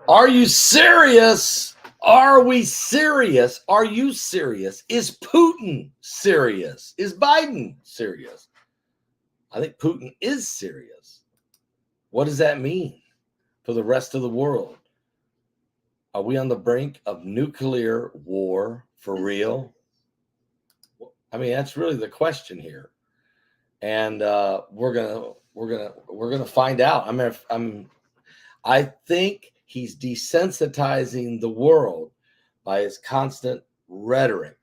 Are you serious? Are we serious? Are you serious? Is Putin serious? Is Biden serious? I think Putin is serious. What does that mean for the rest of the world? Are we on the brink of nuclear war for real? I mean, that's really the question here, and we're gonna find out. I think he's desensitizing the world by his constant rhetoric,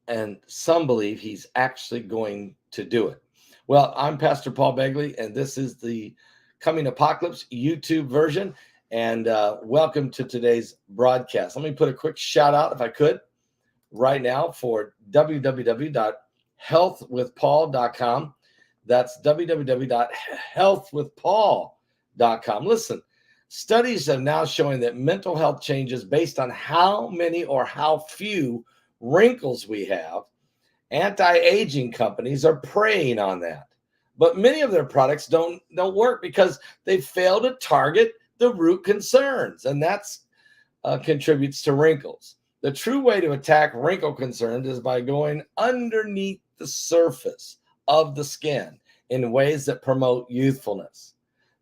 and some believe he's actually going to do it. Well, I'm Pastor Paul Begley, and this is the Coming Apocalypse YouTube version. And welcome to today's broadcast. Let me put a quick shout out, if I could, right now for www.healthwithpaul.com. That's www.healthwithpaul.com. Listen, studies are now showing that mental health changes based on how many or how few wrinkles we have. Anti-aging companies are preying on that, but many of their products don't work because they fail to target the root concerns, and that's contributes to wrinkles. The true way to attack wrinkle concerns is by going underneath the surface of the skin in ways that promote youthfulness.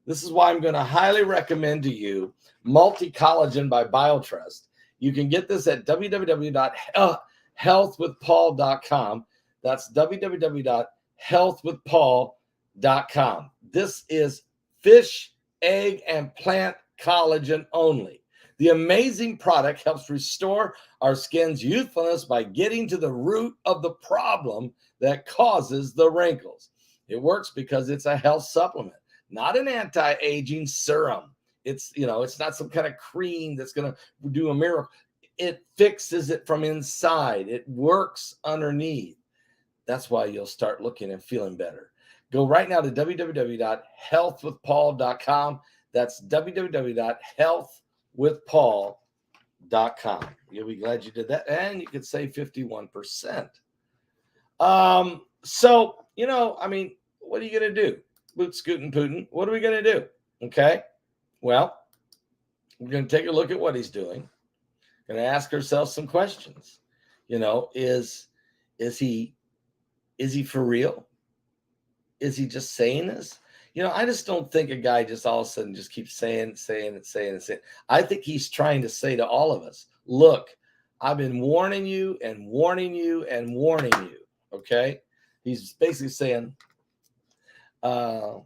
This is why I'm going to highly recommend to you Multi-Collagen by BioTrust. You can get this at www.healthwithpaul.com. That's www.healthwithpaul.com. This is fish, egg, and plant collagen only. The amazing product helps restore our skin's youthfulness by getting to the root of the problem that causes the wrinkles. It works because it's a health supplement, not an anti-aging serum. It's not some kind of cream that's going to do a miracle. It fixes it from inside. It works underneath. That's why you'll start looking and feeling better. Go right now to www.healthwithpaul.com. That's www.healthwithpaul.com. You'll be glad you did that. And you could save 51%. So, what are you going to do? Boot scooting Putin. What are we going to do? Okay. Well, we're going to take a look at what he's doing. Going to ask ourselves some questions. Is he for real? Is he just saying this? I just don't think a guy just all of a sudden just keeps saying it. I think he's trying to say to all of us, look, I've been warning you and warning you and warning you. Okay. He's basically saying, I've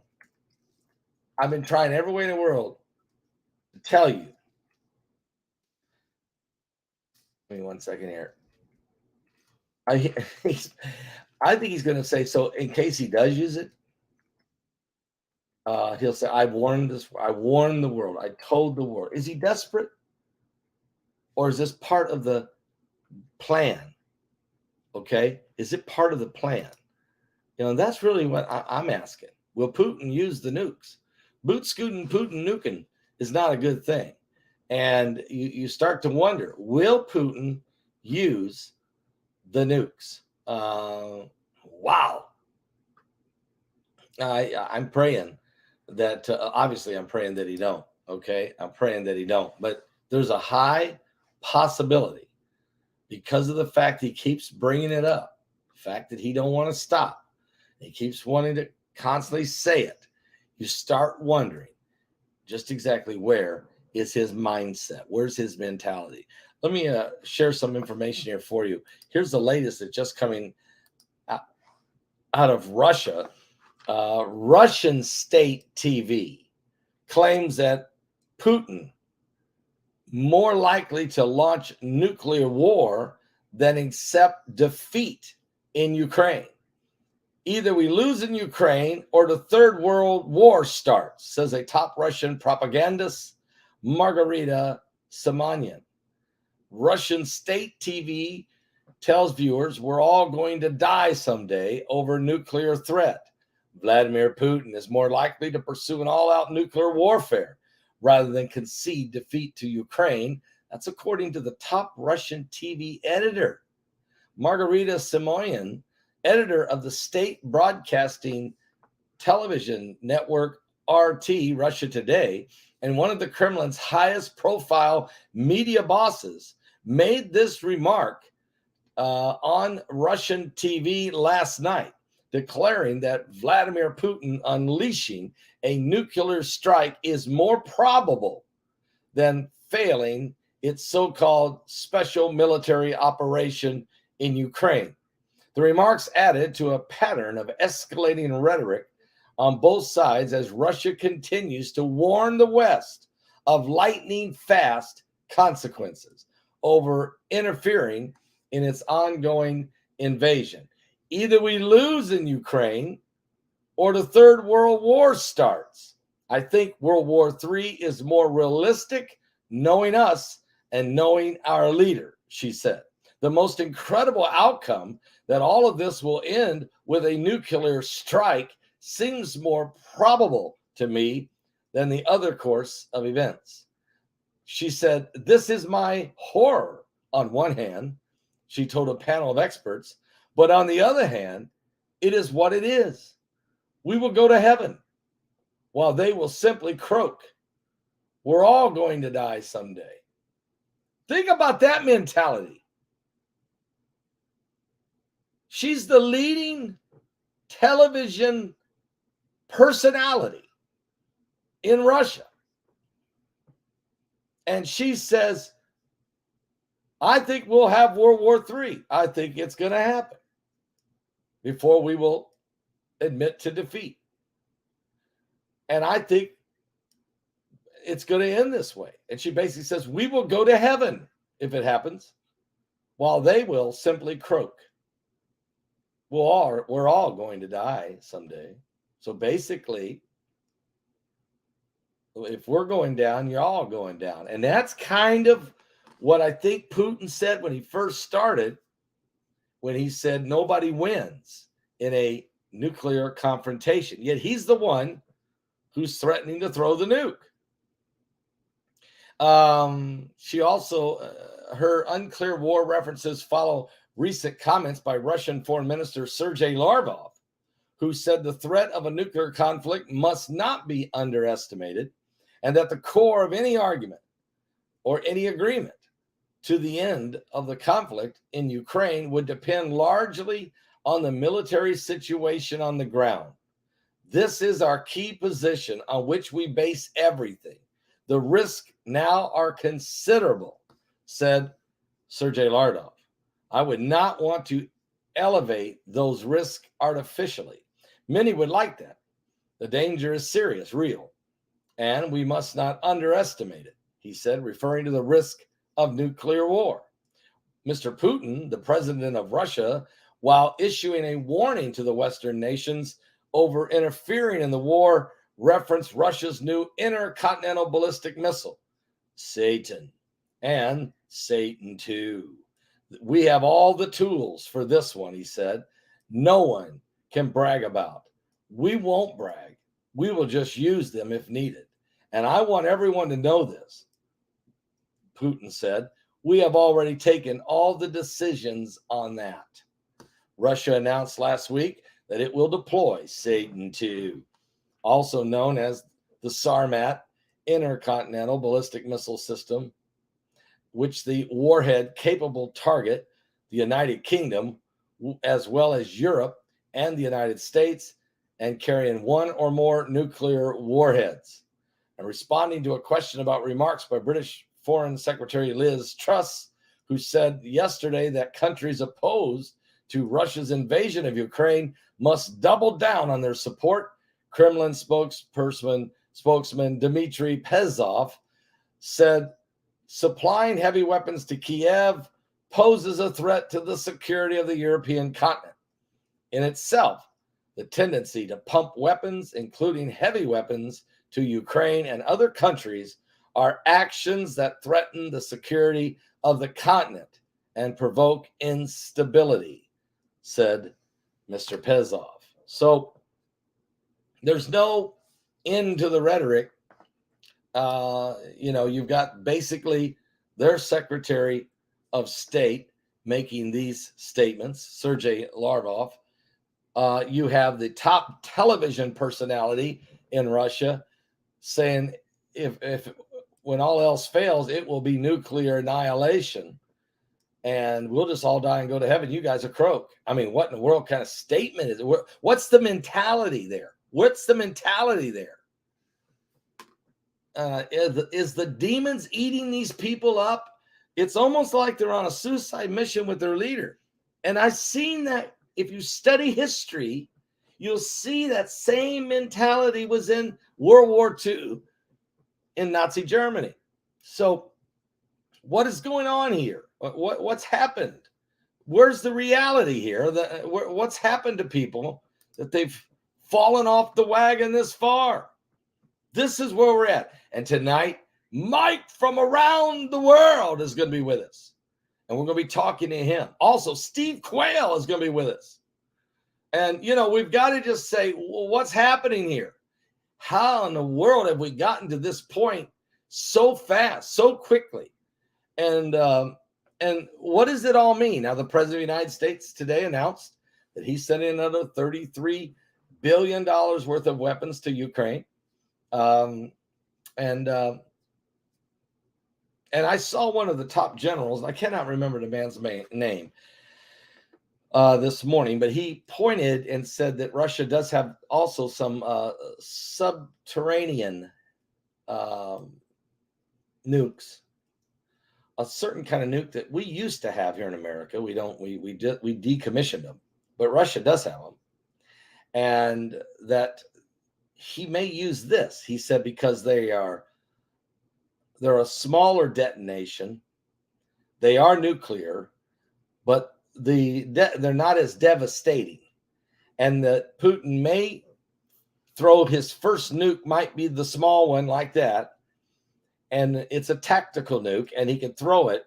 been trying every way in the world to tell you. Give me 1 second here. I think he's going to say, so in case he does use it, he'll say, I warned the world. I told the world. Is he desperate? Or is this part of the plan? Okay. Is it part of the plan? That's really what I'm asking. Will Putin use the nukes? Boot scooting Putin nuking is not a good thing. And you start to wonder, will Putin use the nukes? Wow. I'm praying that, obviously I'm praying that he don't. Okay. I'm praying that he don't, but there's a high possibility because of the fact he keeps bringing it up, the fact that he don't want to stop. He keeps wanting to constantly say it. You start wondering just exactly where is his mindset? Where's his mentality? Let me share some information here for you. Here's the latest that's just coming out of Russia. Russian state TV claims that Putin more likely to launch nuclear war than accept defeat in Ukraine. Either we lose in Ukraine or the Third World War starts, says a top Russian propagandist, Margarita Simonyan. Russian state TV tells viewers we're all going to die someday over nuclear threat. Vladimir Putin is more likely to pursue an all-out nuclear warfare rather than concede defeat to Ukraine. That's according to the top Russian TV editor. Margarita Simonyan, editor of the state broadcasting television network RT, Russia Today, and one of the Kremlin's highest profile media bosses made this remark on Russian TV last night, declaring that Vladimir Putin unleashing a nuclear strike is more probable than failing its so-called special military operation in Ukraine. The remarks added to a pattern of escalating rhetoric on both sides as Russia continues to warn the West of lightning-fast consequences over interfering in its ongoing invasion. Either we lose in Ukraine or the Third World War starts. I think World War III is more realistic, knowing us and knowing our leader, she said. The most incredible outcome that all of this will end with a nuclear strike seems more probable to me than the other course of events. She said, "This is my horror on one hand," she told a panel of experts, "but on the other hand, it is what it is. We will go to heaven while they will simply croak. We're all going to die someday." Think about that mentality. She's the leading television personality in Russia. And she says, I think we'll have World War III. I think it's going to happen before we will admit to defeat. And I think it's going to end this way. And she basically says, we will go to heaven if it happens, while they will simply croak. We're all going to die someday. So basically, if we're going down, you're all going down. And that's kind of what I think Putin said when he first started, when he said nobody wins in a nuclear confrontation. Yet he's the one who's threatening to throw the nuke. She also, her unclear war references follow recent comments by Russian Foreign Minister Sergei Lavrov, who said the threat of a nuclear conflict must not be underestimated, and that the core of any argument or any agreement to the end of the conflict in Ukraine would depend largely on the military situation on the ground. This is our key position on which we base everything. The risks now are considerable, said Sergei Lavrov. I would not want to elevate those risks artificially. Many would like that. The danger is serious, real, and we must not underestimate it, he said, referring to the risk of nuclear war. Mr. Putin, the president of Russia, while issuing a warning to the Western nations over interfering in the war, referenced Russia's new intercontinental ballistic missile, Satan, and Satan II. We have all the tools for this one, he said. No one can brag about. We won't brag. We will just use them if needed. And I want everyone to know this, Putin said. We have already taken all the decisions on that. Russia announced last week that it will deploy Satan II, also known as the Sarmat intercontinental ballistic missile system, which the warhead capable target the United Kingdom, as well as Europe and the United States, and carrying one or more nuclear warheads. And responding to a question about remarks by British Foreign Secretary Liz Truss, who said yesterday that countries opposed to Russia's invasion of Ukraine must double down on their support, Kremlin spokesman Dmitry Peskov said supplying heavy weapons to Kiev poses a threat to the security of the European continent. In itself, the tendency to pump weapons, including heavy weapons, to Ukraine and other countries are actions that threaten the security of the continent and provoke instability, said Mr. Peskov. So there's no end to the rhetoric. You've got basically their Secretary of State making these statements, Sergei Lavrov. You have the top television personality in Russia saying if when all else fails, it will be nuclear annihilation, and we'll just all die and go to heaven. You guys are croak. I mean, what in the world kind of statement is it? What's the mentality there? What's the mentality there? Is the demons eating these people up? It's almost like they're on a suicide mission with their leader. And I've seen that. If you study history, you'll see that same mentality was in World War II in Nazi Germany. So what is going on here? What's happened? Where's the reality here? What's happened to people that they've fallen off the wagon this far? This is where we're at. And tonight, Mike from around the world is going to be with us. And we're going to be talking to him. Also, Steve Quayle is going to be with us. And, we've got to just say, well, what's happening here? How in the world have we gotten to this point so fast, so quickly? And what does it all mean? Now, the President of the United States today announced that he's sending another $33 billion worth of weapons to Ukraine. And I saw one of the top generals, I cannot remember the man's name this morning, but he pointed and said that Russia does have also some subterranean nukes, a certain kind of nuke that we used to have here in America. We decommissioned them, but Russia does have them. And that he may use this, he said, because they're a smaller detonation. They are nuclear, but they're not as devastating. And that Putin may throw his first nuke, might be the small one like that. And it's a tactical nuke, and he can throw it.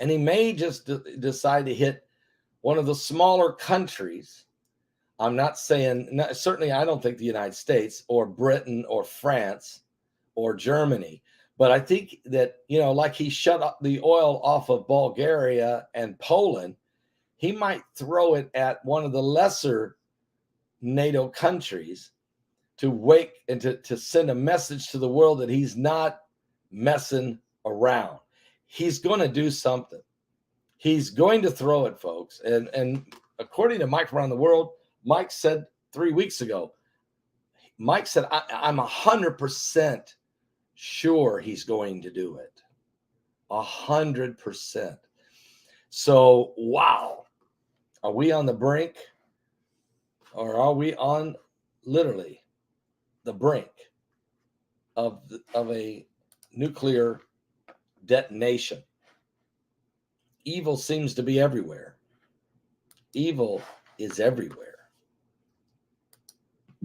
And he may just decide to hit one of the smaller countries. I'm not saying, certainly I don't think the United States or Britain or France or Germany. But I think that, like he shut up the oil off of Bulgaria and Poland, he might throw it at one of the lesser NATO countries to wake and to send a message to the world that he's not messing around. He's going to do something. He's going to throw it, folks. And according to Mike around the world, Mike said 3 weeks ago, Mike said, I'm 100% sure he's going to do it. 100%. So, wow. Are we on the brink? Or are we on literally the brink of a nuclear detonation? Evil seems to be everywhere. Evil is everywhere.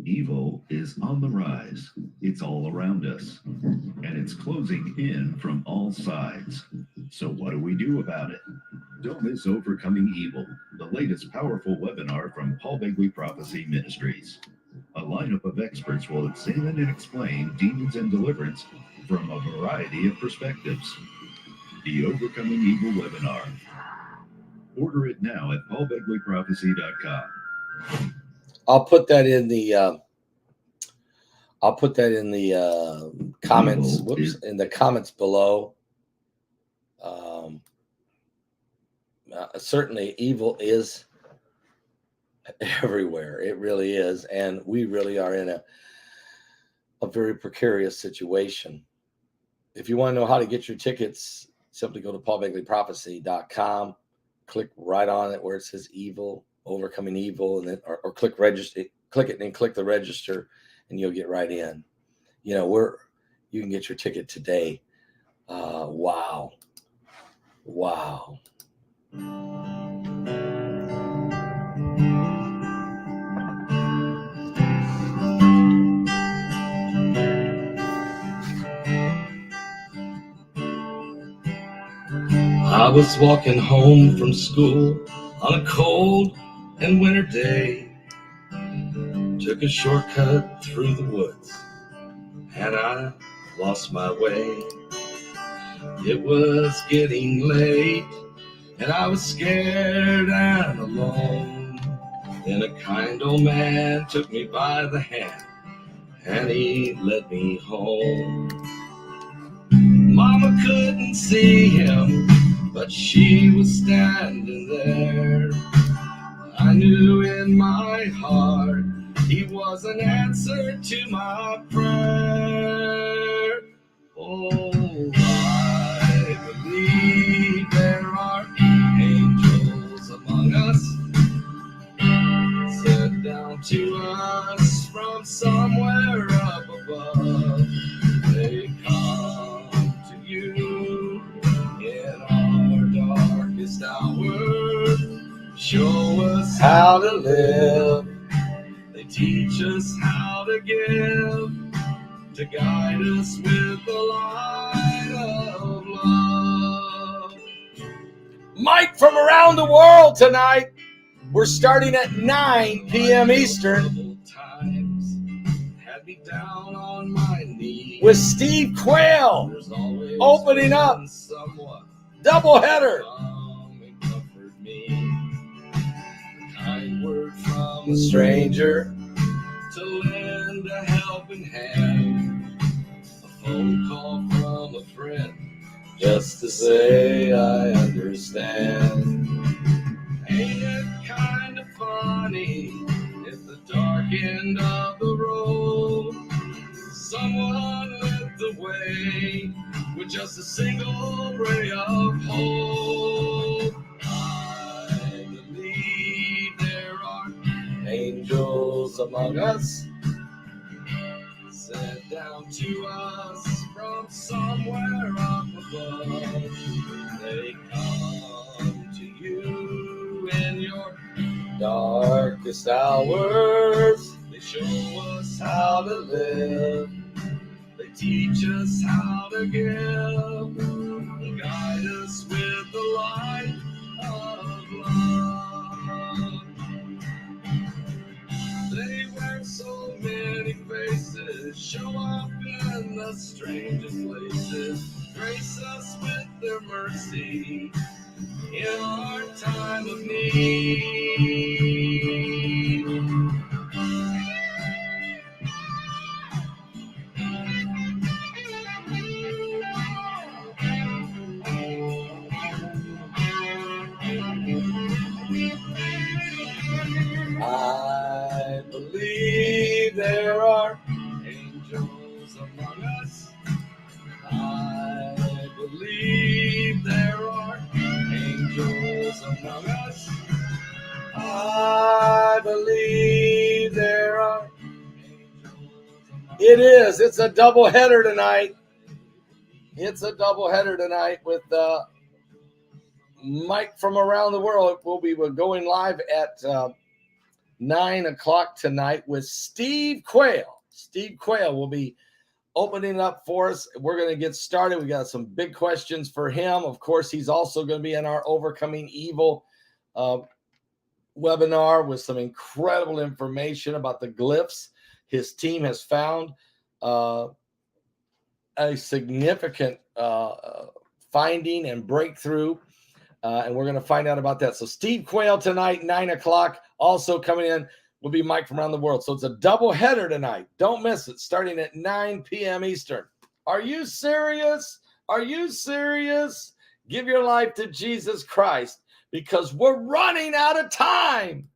Evil is on the rise. It's all around us, and it's closing in from all sides. So what do we do about it? Don't miss Overcoming Evil, the latest powerful webinar from Paul Begley Prophecy Ministries. A lineup of experts will examine and explain demons and deliverance from a variety of perspectives. The Overcoming Evil webinar. Order it now at paulbegleyprophecy.com. I'll put that in the comments. In the comments below. Certainly, evil is everywhere. It really is, and we really are in a very precarious situation. If you want to know how to get your tickets, simply go to paulbegleyprophecy.com. Click right on it where it says evil. Overcoming Evil, and then or click register, click it and click the register, and you'll get right in. You can get your ticket today. Wow. I was walking home from school on a cold and winter day. Took a shortcut through the woods, and I lost my way. It was getting late, and I was scared and alone. Then a kind old man took me by the hand and he led me home. Mama couldn't see him, but she was standing there. I knew in my heart he was an answer to my prayer. Oh, I believe there are angels among us, sent down to us from somewhere up above. They come to you in our darkest hour, show us how to live. They teach us how to give, to guide us with the light of love. Mike from around the world tonight. We're starting at 9 p.m. Eastern. Times had me down on my knees with Steve Quayle opening up. Doubleheader. Kind word from a stranger to lend a helping hand, a phone call from a friend just to say I understand. Ain't it kind of funny at the dark end of the road, someone lit the way with just a single ray of hope? I believe there are angels among us, sent down to us from somewhere up above. They come to you in your darkest hours. They show us how to live. They teach us how to give. They guide us with the light of love. They wear so many faces, show up in the strangest places, grace us with their mercy in our time of need. I believe there are angels among us. I believe there are angels among us. I believe there are angels among us. It is. It's a double header tonight. It's a double header tonight with Mike from around the world. We'll be going live at 9 o'clock tonight with Steve Quayle. Steve Quayle will be opening up for us. We're going to get started. We got some big questions for him. Of course, he's also going to be in our Overcoming Evil webinar with some incredible information about the glyphs. His team has found a significant finding and breakthrough, and we're going to find out about that. So Steve Quayle tonight, 9 o'clock. Also coming in will be Mike from around the world. So it's a double header tonight. Don't miss it. Starting at 9 p.m. Eastern. Are you serious? Are you serious? Give your life to Jesus Christ because we're running out of time.